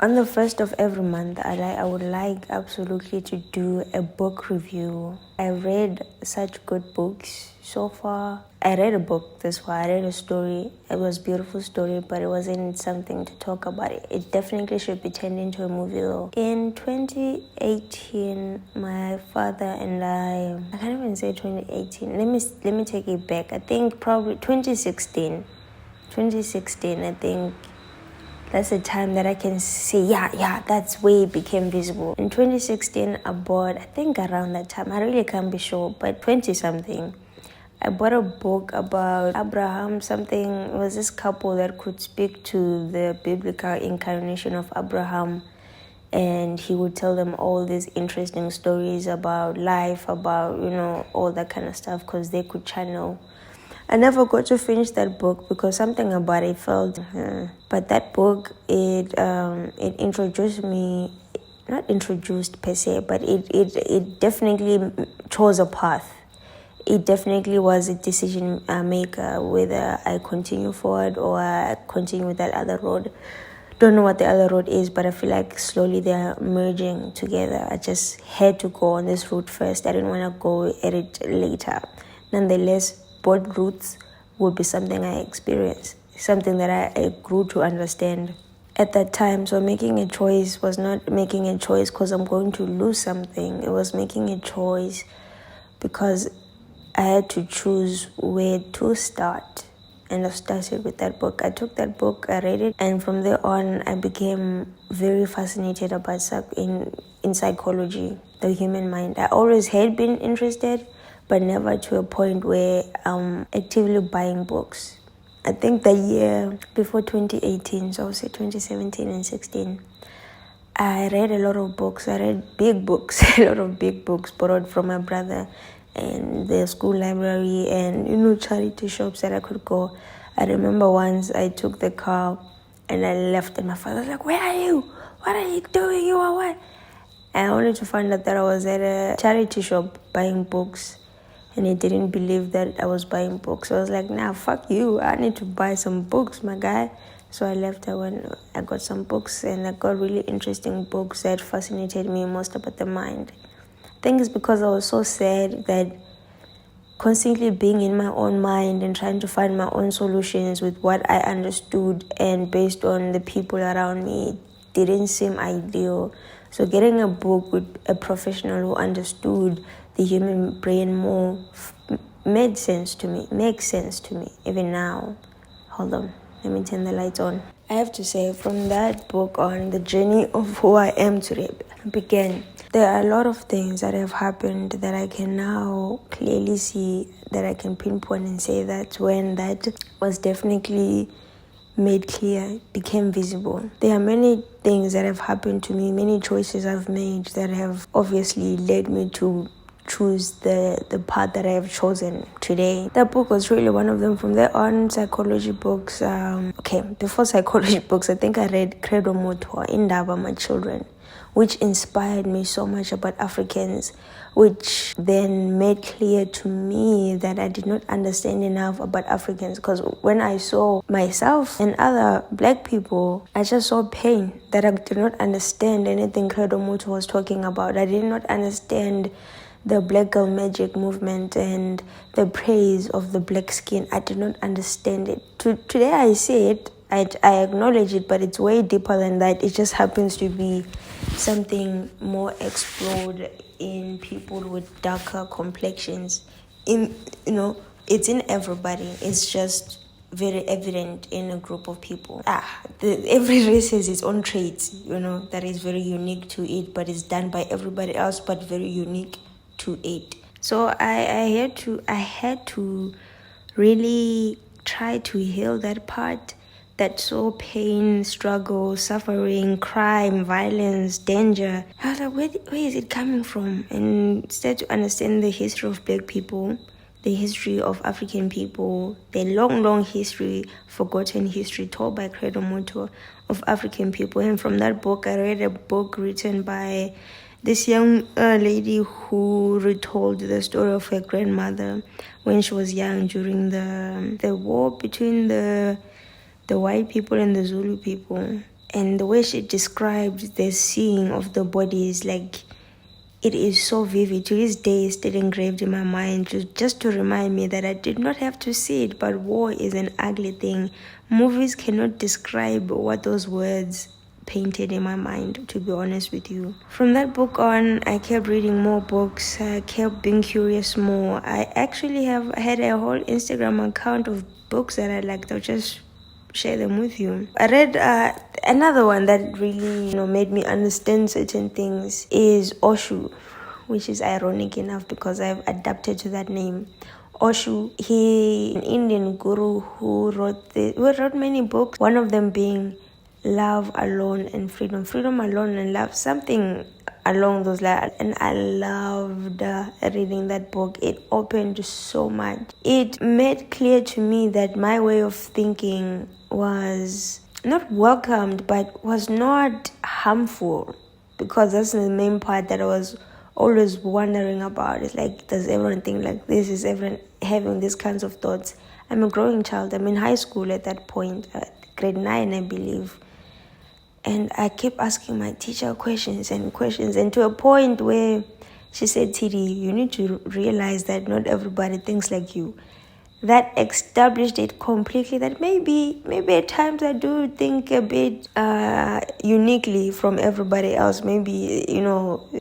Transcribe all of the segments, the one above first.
On the first of every month, I would like absolutely to do a book review. I read such good books so far. I read a book this far. I read a story. It was a beautiful story, but it wasn't something to talk about. It definitely should be turned into a movie though. In 2018, my father and I can't even say 2018. Let me take it back. I think probably 2016. 2016, I think. That's the time that I can say, yeah, that's where it became visible. In 2016, I bought, I think around that time, I really can't be sure, but 20 something, I bought a book about Abraham, something, it was this couple that could speak to the biblical incarnation of Abraham. And he would tell them all these interesting stories about life, about, all that kind of stuff, because they could channel. I never got to finish that book because something about it felt. But that book, it introduced me, not introduced per se, but it definitely chose a path. It definitely was a decision maker whether I continue forward or I continue with that other road. Don't know what the other road is, but I feel like slowly they're merging together. I just had to go on this route first. I didn't want to go at it later. Nonetheless, both routes would be something I experienced, something that I grew to understand at that time. So making a choice was not making a choice because I'm going to lose something. It was making a choice because I had to choose where to start. And I started with that book. I took that book, I read it, and from there on, I became very fascinated about in psychology, the human mind. I always had been interested, but never to a point where I'm actively buying books. I think the year before 2018, so I would say 2017 and 16, I read a lot of books. I read big books, a lot of big books borrowed from my brother and the school library and, charity shops that I could go. I remember once I took the car and I left and my father was like, "Where are you? What are you doing? You are what?" And I wanted to find out that I was at a charity shop buying books. And he didn't believe that I was buying books. So I was like, nah, fuck you. I need to buy some books, my guy. So I left. I got some books and I got really interesting books that fascinated me most about the mind. I think it's because I was so sad that constantly being in my own mind and trying to find my own solutions with what I understood and based on the people around me didn't seem ideal. So getting a book with a professional who understood the human brain more makes sense to me, even now. Hold on, let me turn the lights on. I have to say, from that book on, the journey of who I am today began. There are a lot of things that have happened that I can now clearly see, that I can pinpoint and say that when that was definitely made clear, became visible. There are many things that have happened to me, many choices I've made that have obviously led me to choose the path that I have chosen today. That book was really one of them. From there on, psychology books. Before psychology books, I think I read Credo Motor, Indaba, My Children, which inspired me so much about Africans, which then made clear to me that I did not understand enough about Africans, because when I saw myself and other black people, I just saw pain that I did not understand anything Credo Motor was talking about. I did not understand the black girl magic movement and the praise of the black skin. I did not understand it. Today I see it, I acknowledge it, but it's way deeper than that. It just happens to be something more explored in people with darker complexions. It's in everybody. It's just very evident in a group of people. Every race has its own traits, that is very unique to it, but it's done by everybody else, but very unique to it. So I had to really try to heal that part that saw pain, struggle, suffering, crime, violence, danger. I was like, where is it coming from? And instead to understand the history of black people, the history of African people, the long history, forgotten history told by Credo Motor of African people. And from that book, I read a book written by this young lady who retold the story of her grandmother when she was young during the war between the white people and the Zulu people. And the way she described the seeing of the body is like, it is so vivid. To this day, it's still engraved in my mind, just to remind me that I did not have to see it, but war is an ugly thing. Movies cannot describe what those words painted in my mind, to be honest with you. From that book on, I kept reading more books. I kept being curious more. I actually have had a whole Instagram account of books that I liked. I'll just share them with you. I read another one that really made me understand certain things is Osho, which is ironic enough because I've adapted to that name. Osho, he an Indian guru who wrote many books, one of them being Love Alone and Freedom Alone and Love, something along those lines. And I loved reading that book. It opened so much. It made clear to me that my way of thinking was not welcomed, but was not harmful, because that's the main part that I was always wondering about. It's like, does everyone think like this? Is everyone having these kinds of thoughts? I'm a growing child. I'm in high school at that point, grade 9, I believe. And I kept asking my teacher questions, and to a point where she said, "Tidi, you need to realize that not everybody thinks like you." That established it completely, that maybe at times I do think a bit uniquely from everybody else. Maybe,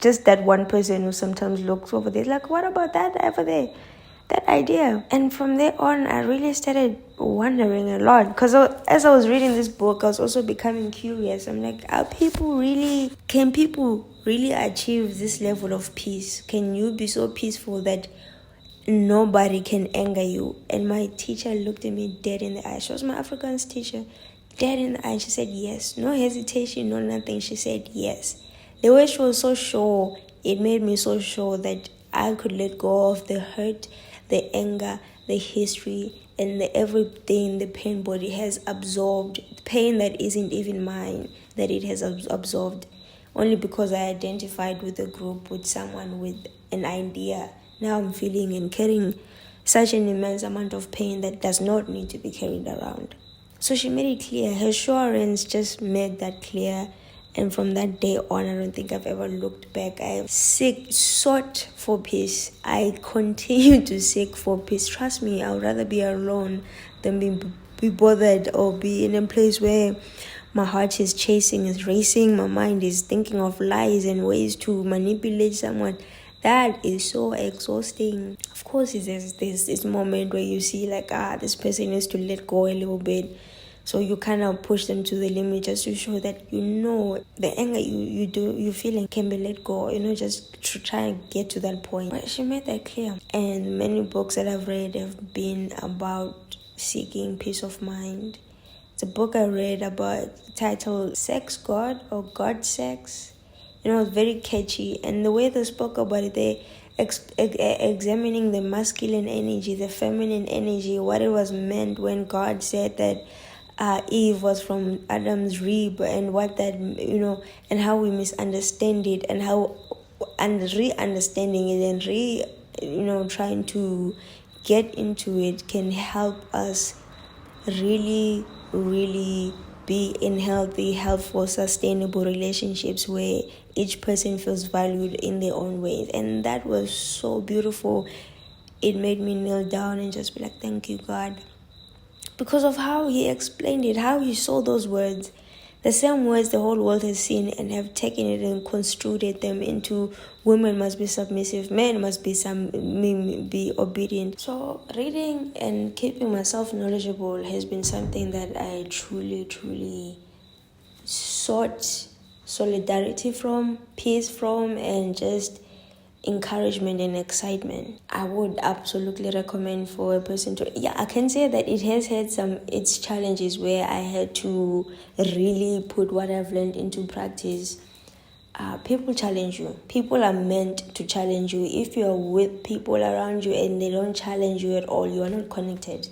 just that one person who sometimes looks over there like, what about that over there? That idea. And from there on, I really started wondering a lot, because as I was reading this book, I was also becoming curious. I'm like, can people really achieve this level of peace? Can you be so peaceful that nobody can anger you? And my teacher looked at me dead in the eye. She was my Afrikaans teacher. Dead in the eye. She said yes. No hesitation, no nothing. She said yes. The way she was so sure, it made me so sure that I could let go of the hurt, the anger, the history, and the everything the pain body has absorbed. Pain that isn't even mine, that it has absorbed. Only because I identified with a group, with someone, with an idea. Now I'm feeling and carrying such an immense amount of pain that does not need to be carried around. So she made it clear. Her assurance just made that clear. And from that day on, I don't think I've ever looked back. I sought for peace. I continue to seek for peace. Trust me, I would rather be alone than be bothered or be in a place where my heart is chasing, is racing, my mind is thinking of lies and ways to manipulate someone. That is so exhausting. Of course, there's this moment where you see like, this person needs to let go a little bit. So you kind of push them to the limit just to show that the anger you feeling can be let go. Just to try and get to that point. But she made that clear. And many books that I've read have been about seeking peace of mind. It's a book I read titled Sex God or God Sex. It's very catchy. And the way they spoke about it, they examining the masculine energy, the feminine energy, what it was meant when God said that Eve was from Adam's rib, and what that, and how we misunderstand it, and how re-understanding it and trying to get into it can help us really, really be in healthy, helpful, sustainable relationships where each person feels valued in their own ways. And that was so beautiful. It made me kneel down and just be like, thank you, God. Because of how he explained it, how he saw those words, the same words the whole world has seen and have taken it and construed them into women must be submissive, men must be obedient. So reading and keeping myself knowledgeable has been something that I truly, truly sought solidarity from, peace from, and just encouragement and excitement. I would absolutely recommend for a person I can say that it has had its challenges where I had to really put what I've learned into practice. People challenge you. People are meant to challenge you. If you're with people around you and they don't challenge you at all, you are not connected.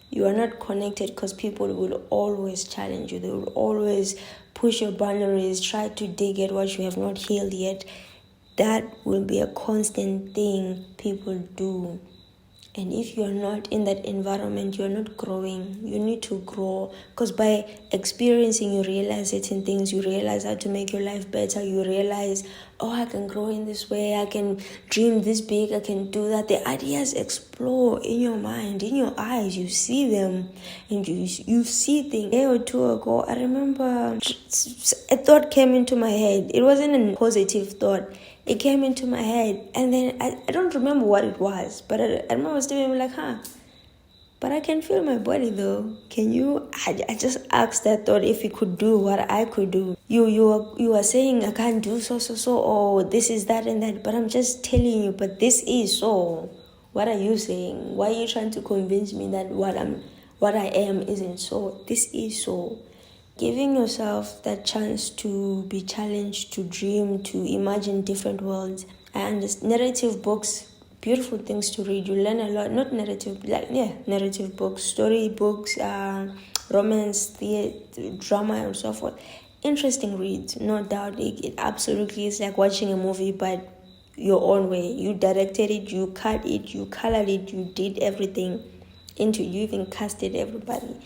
You are not connected because people will always challenge you. They will always push your boundaries, try to dig at what you have not healed yet. That will be a constant thing people do. And if you're not in that environment, you're not growing. You need to grow, because by experiencing, you realize certain things. You realize how to make your life better. You realize, oh, I can grow in this way. I can dream this big. I can do that. The ideas explore in your mind, in your eyes. You see them, and you see things. A day or two ago, I remember a thought came into my head. It wasn't a positive thought. It came into my head, and then I don't remember what it was, but I remember still like, but I can feel my body though. Can you? I just asked that thought if it could do what I could do. You are saying I can't do so, or this is that and that, but I'm just telling you, but this is so. What are you saying? Why are you trying to convince me that what I am isn't so? This is so. Giving yourself that chance to be challenged, to dream, to imagine different worlds. I understand narrative books, beautiful things to read. You learn a lot. Not narrative, narrative books, story books, romance, theater, drama, and so forth. Interesting reads, no doubt. It absolutely is like watching a movie, but your own way. You directed it, you cut it, you colored it, you did everything into it. You even casted everybody.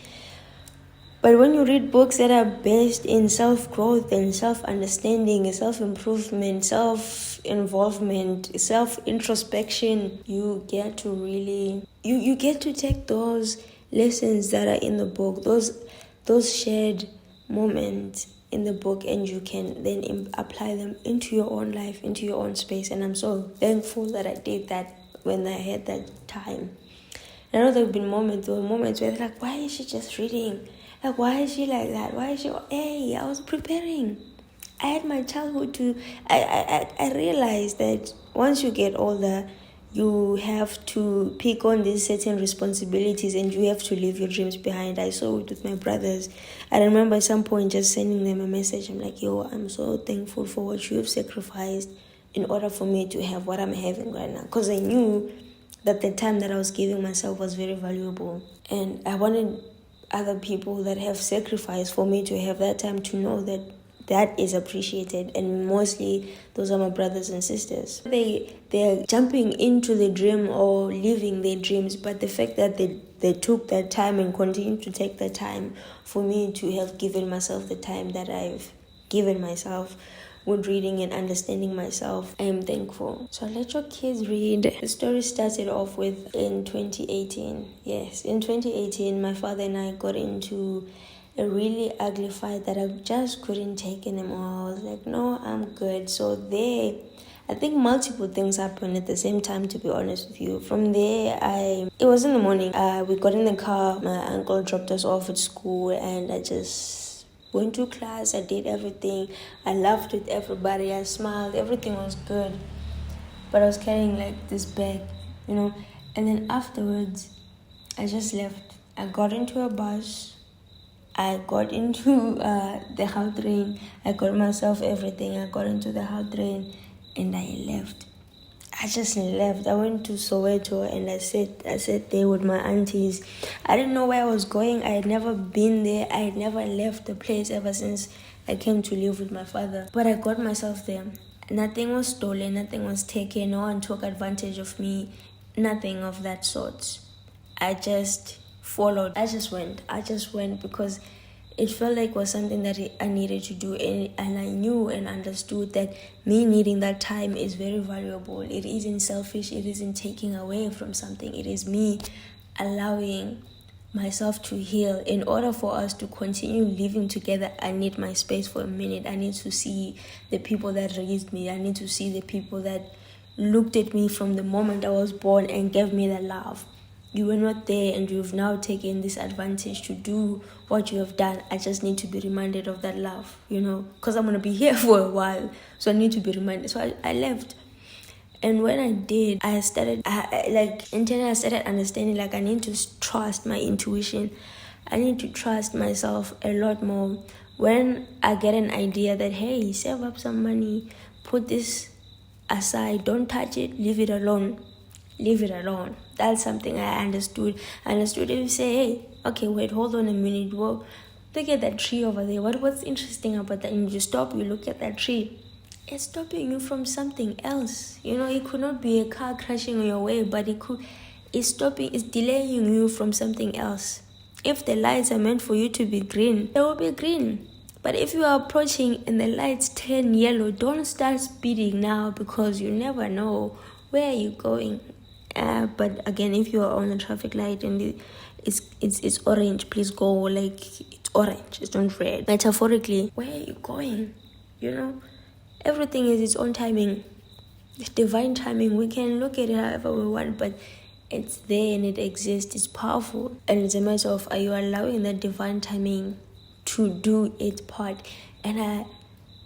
But when you read books that are based in self-growth and self-understanding, self-improvement, self-involvement, self-introspection, you get to really, you get to take those lessons that are in the book, those shared moments in the book, and you can then apply them into your own life, into your own space. And I'm so thankful that I did that when I had that time. And I know there were moments where they're like, why is she just reading? Like, why is she like that? Why is she? Hey, I was preparing. I had my childhood to. I realized that once you get older, you have to pick on these certain responsibilities, and you have to leave your dreams behind. I saw it with my brothers. I remember at some point just sending them a message. I'm like, yo, I'm so thankful for what you have sacrificed in order for me to have what I'm having right now. Because I knew that the time that I was giving myself was very valuable, and I wanted other people that have sacrificed for me to have that time to know that that is appreciated. And mostly those are my brothers and sisters. They're jumping into the dream or living their dreams, but the fact that they took that time and continue to take that time for me to have given myself the time that I've given myself with reading and understanding myself, I am thankful. So let your kids read. The story started off with in 2018. Yes, in 2018, my father and I got into a really ugly fight that I just couldn't take anymore. I was like, no, I'm good. So I think multiple things happened at the same time, to be honest with you. From there, it was in the morning. We got in the car. My uncle dropped us off at school, and I just went to class. I did everything. I laughed with everybody. I smiled. Everything was good. But I was carrying like this bag, And then afterwards, I just left. I got into a bus. I got into the hard train. I got myself everything. I got into the hard train, and I left. I just left. I went to Soweto, and I sat there with my aunties. I didn't know where I was going. I had never been there. I had never left the place ever since I came to live with my father. But I got myself there. Nothing was stolen. Nothing was taken. No one took advantage of me. Nothing of that sort. I just followed. I just went because it felt like it was something that I needed to do, and I knew and understood that me needing that time is very valuable. It isn't selfish. It isn't taking away from something. It is me allowing myself to heal. In order for us to continue living together, I need my space for a minute. I need to see the people that raised me. I need to see the people that looked at me from the moment I was born and gave me that love. You were not there, and you've now taken this advantage to do what you have done. I just need to be reminded of that love, because I'm going to be here for a while. So I need to be reminded. So I left. And when I did, I started understanding, I need to trust my intuition. I need to trust myself a lot more. When I get an idea that, hey, save up some money, put this aside, don't touch it, leave it alone. Leave it alone. That's something I understood. I understood if you say, hey, okay, wait, hold on a minute. Well, look at that tree over there. What's interesting about that? And you stop, you look at that tree. It's stopping you from something else. It could not be a car crashing on your way, but It's delaying you from something else. If the lights are meant for you to be green, they will be green. But if you are approaching and the lights turn yellow, don't start speeding now, because you never know where you're going. But again, if you are on a traffic light and it's orange, please go. Like, it's orange, it's not red. Metaphorically, where are you going? Everything is its own timing. It's divine timing. We can look at it however we want, but it's there and it exists. It's powerful, and it's a matter of, are you allowing that divine timing to do its part? And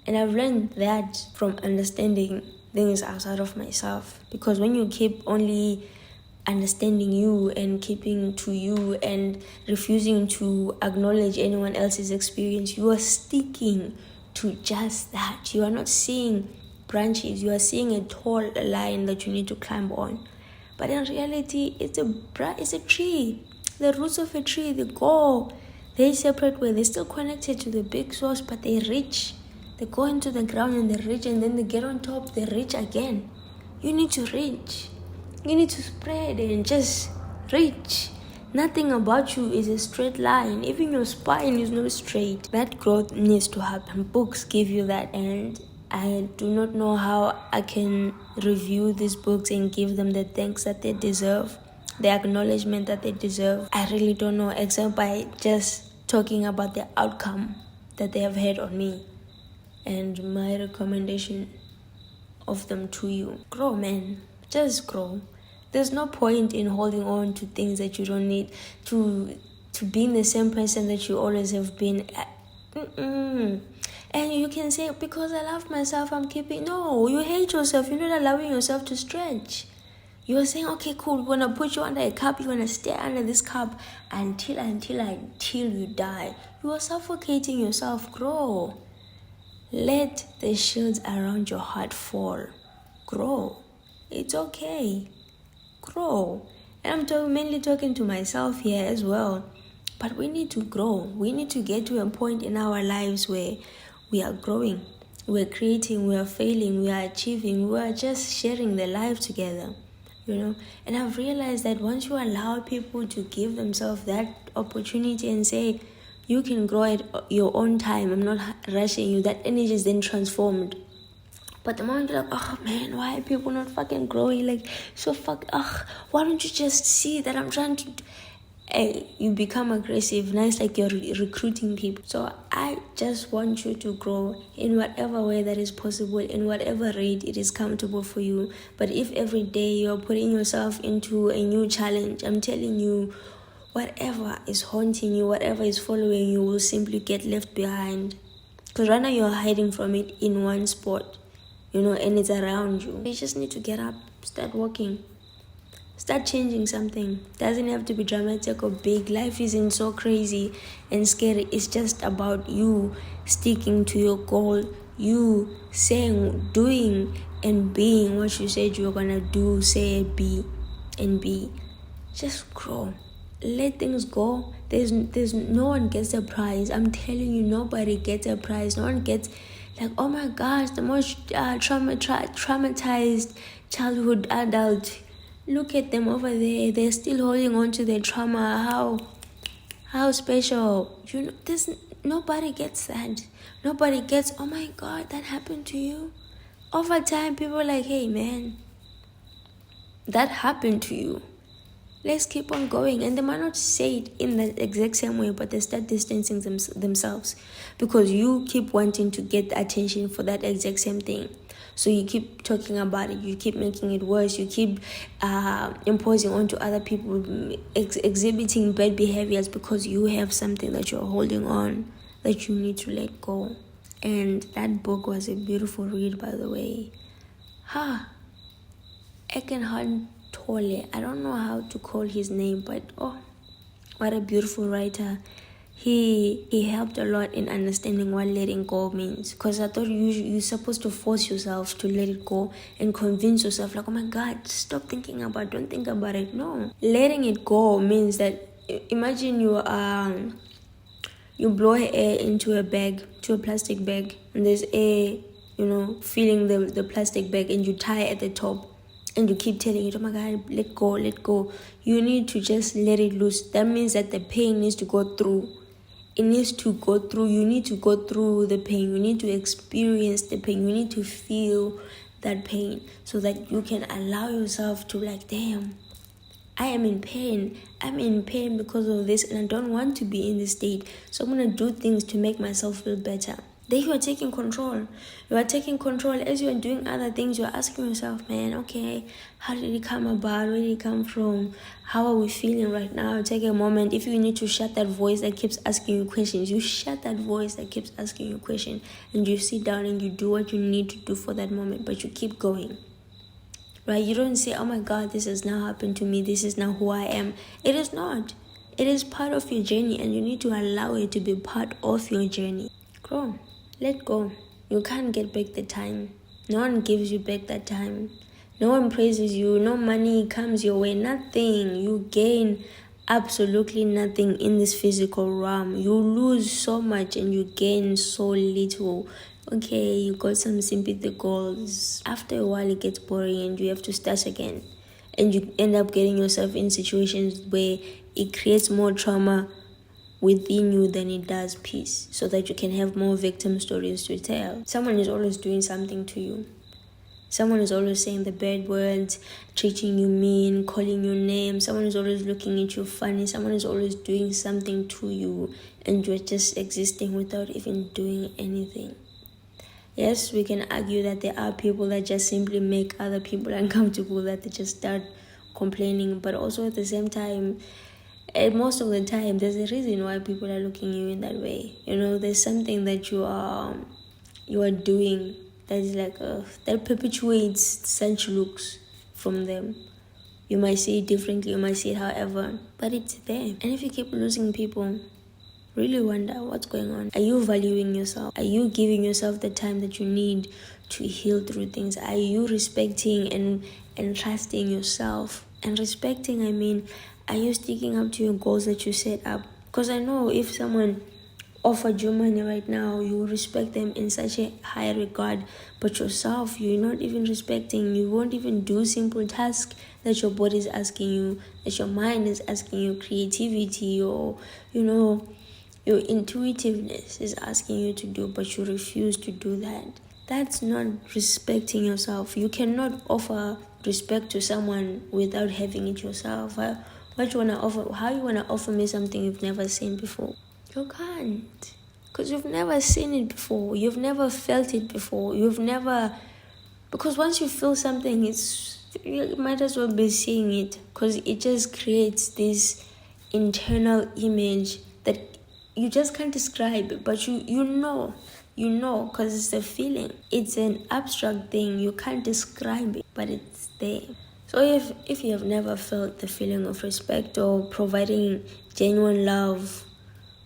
I've learned that from understanding things outside of myself, because when you keep only understanding you and keeping to you and refusing to acknowledge anyone else's experience, you are sticking to just that. You are not seeing branches, you are seeing a tall line that you need to climb on. But in reality, it's a tree. The roots of a tree, they separate where they're still connected to the big source, but they reach. They go into the ground and they reach, and then they get on top, they reach again. You need to reach. You need to spread and just reach. Nothing about you is a straight line. Even your spine is not straight. That growth needs to happen. Books give you that, and I do not know how I can review these books and give them the thanks that they deserve, the acknowledgement that they deserve. I really don't know, except by just talking about the outcome that they have had on me and my recommendation of them to you. Grow, man. Just grow. There's no point in holding on to things that you don't need, to being the same person that you always have been. And you can say, because I love myself, I'm keeping. No, you hate yourself. You're not allowing yourself to stretch. You're saying, okay, cool, we're going to put you under a cup. You're going to stay under this cup until you die. You are suffocating yourself. Grow. Let the shields around your heart fall. Grow. It's okay. Grow. And I'm mainly talking to myself here as well. But we need to grow. We need to get to a point in our lives where we are growing. We're creating, we are failing, we are achieving, we are just sharing the life together. And I've realized that once you allow people to give themselves that opportunity and say, you can grow at your own time, I'm not rushing you, that energy is then transformed. But the moment you're like, oh man, why are people not fucking growing? Like, why don't you just see that I'm trying to... Hey, you become aggressive. Now it's like you're recruiting people. So I just want you to grow in whatever way that is possible, in whatever rate it is comfortable for you. But if every day you're putting yourself into a new challenge, I'm telling you, whatever is haunting you, whatever is following you will simply get left behind. Because right now you're hiding from it in one spot, and it's around you. You just need to get up, start walking. Start changing something. Doesn't have to be dramatic or big. Life isn't so crazy and scary. It's just about you sticking to your goal. You saying, doing, and being what you said you were gonna do, say, be, and be. Just grow. Let things go. There's no one gets a prize. I'm telling you, nobody gets a prize. No one gets like, oh my gosh, the most traumatized childhood adult. Look at them over there. They're still holding on to their trauma. How special. Nobody gets that. Nobody gets, oh my God, that happened to you. Over time, people are like, hey man, that happened to you. Let's keep on going. And they might not say it in the exact same way, but they start distancing themselves because you keep wanting to get attention for that exact same thing. So you keep talking about it, you keep making it worse, you keep imposing onto other people, exhibiting bad behaviors because you have something that you're holding on that you need to let go. And that book was a beautiful read, by the way. Eckhart Tolle, I don't know how to call his name, but what a beautiful writer. He helped a lot in understanding what letting go means, because I thought you're supposed to force yourself to let it go and convince yourself like, oh my God, stop thinking about it, don't think about it. No, letting it go means that, imagine you blow air into a plastic bag, and there's air filling the plastic bag, and you tie at the top. and you keep telling it, oh my God, let go, let go. You need to just let it loose. That means that the pain needs to go through. It needs to go through. You need to go through the pain. You need to experience the pain. You need to feel that pain so that you can allow yourself to like, damn, I am in pain. I'm in pain because of this and I don't want to be in this state. So I'm going to do things to make myself feel better. Then you are taking control. You are taking control as you are doing other things. You are asking yourself, man, okay, how did it come about? Where did it come from? How are we feeling right now? Take a moment. If you need to shut that voice that keeps asking you questions, you shut that voice that keeps asking you questions and you sit down and you do what you need to do for that moment, but you keep going. Right? You don't say, oh my God, this has now happened to me. This is now who I am. It is not. It is part of your journey and you need to allow it to be part of your journey. Grow. Let go. You can't get back the time. No one gives you back that time. No one praises you. No money comes your way. Nothing. You gain absolutely nothing in this physical realm. You lose so much and you gain so little. Okay, you got some sympathy goals. After a while, it gets boring and you have to start again. And you end up getting yourself in situations where it creates more trauma within you than it does peace, so that you can have more victim stories to tell. Someone is always doing something to you. Someone is always saying the bad words, treating you mean, calling you names. Someone is always looking at you funny. Someone is always doing something to you and you're just existing without even doing anything. Yes, we can argue that there are people that just simply make other people uncomfortable, that they just start complaining, but also at the same time, and most of the time, there's a reason why people are looking at you in that way. You know, there's something that you are doing that is like that perpetuates such looks from them. You might see it differently, you might see it however, but it's there. And if you keep losing people, really wonder what's going on. Are you valuing yourself? Are you giving yourself the time that you need to heal through things? Are you respecting and trusting yourself? And respecting, I mean, are you sticking up to your goals that you set up? Because I know if someone offered you money right now, you will respect them in such a high regard. But yourself, you're not even respecting. You won't even do simple tasks that your body is asking you, that your mind is asking you, creativity or, you know, your intuitiveness is asking you to do, but you refuse to do that. That's not respecting yourself. You cannot offer respect to someone without having it yourself. What you wanna offer? How you wanna offer me something you've never seen before? You can't, because you've never seen it before. You've never felt it before. Because once you feel something, you might as well be seeing it, because it just creates this internal image that you just can't describe it, but you know, because it's a feeling. It's an abstract thing. You can't describe it, but it's there. So if you have never felt the feeling of respect or providing genuine love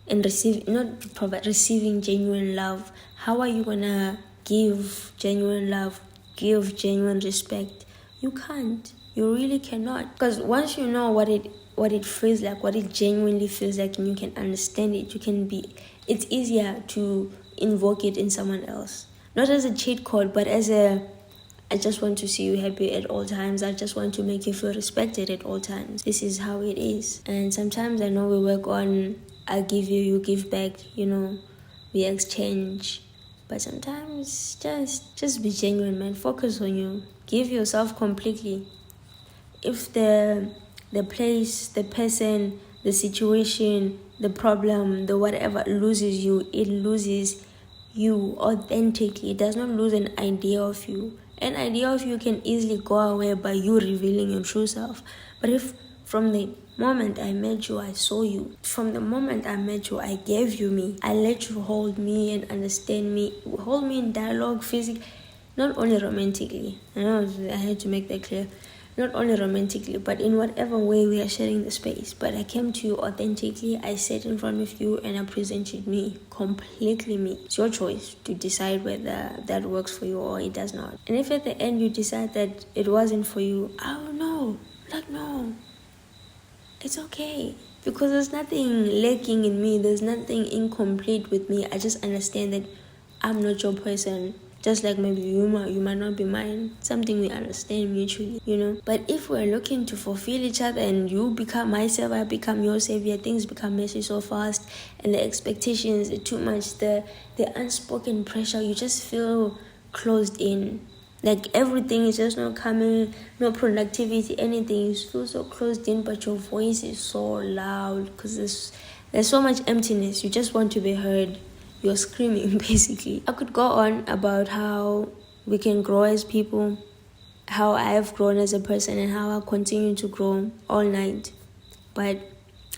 and receiving genuine love, how are you gonna give genuine love, give genuine respect? You can't. You really cannot. Because once you know what it feels like, what it genuinely feels like, and you can understand it, it's easier to invoke it in someone else. Not as a cheat code, but as I just want to see you happy at all times. I just want to make you feel respected at all times. This is how it is. And sometimes I know we work on, I give you, you give back, we exchange. But sometimes just be genuine, man. Focus on you. Give yourself completely. If the place, the person, the situation, the problem, the whatever loses you, it loses you authentically. It does not lose an idea of you. An idea of you can easily go away by you revealing your true self. But if from the moment I met you, I saw you. From the moment I met you, I gave you me. I let you hold me and understand me. Hold me in dialogue, physically, not only romantically. I know I had to make that clear. Not only romantically, but in whatever way we are sharing the space. But I came to you authentically. I sat in front of you and I presented me, completely me. It's your choice to decide whether that works for you or it does not. And if at the end you decide that it wasn't for you, I don't know. No. It's okay. Because there's nothing lacking in me. There's nothing incomplete with me. I just understand that I'm not your person. Just like maybe you might not be mine. Something we understand mutually, But if we're looking to fulfill each other and you become my savior, I become your savior, things become messy so fast, and the expectations are too much, the unspoken pressure, you just feel closed in. Like everything is just not coming, no productivity, anything. You feel so closed in, but your voice is so loud because there's so much emptiness. You just want to be heard. You're screaming, basically. I could go on about how we can grow as people, how I've grown as a person, and how I continue to grow all night. But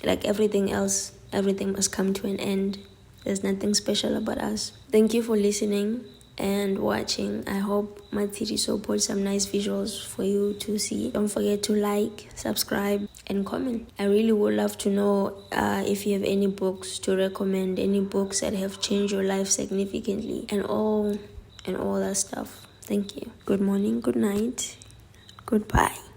like everything else, everything must come to an end. There's nothing special about us. Thank you for listening and watching. I hope my Tiriso put some nice visuals for you to see. Don't forget to like, subscribe, and comment. I really would love to know if you have any books to recommend, any books that have changed your life significantly, and all that stuff. Thank you. Good morning, good night, goodbye.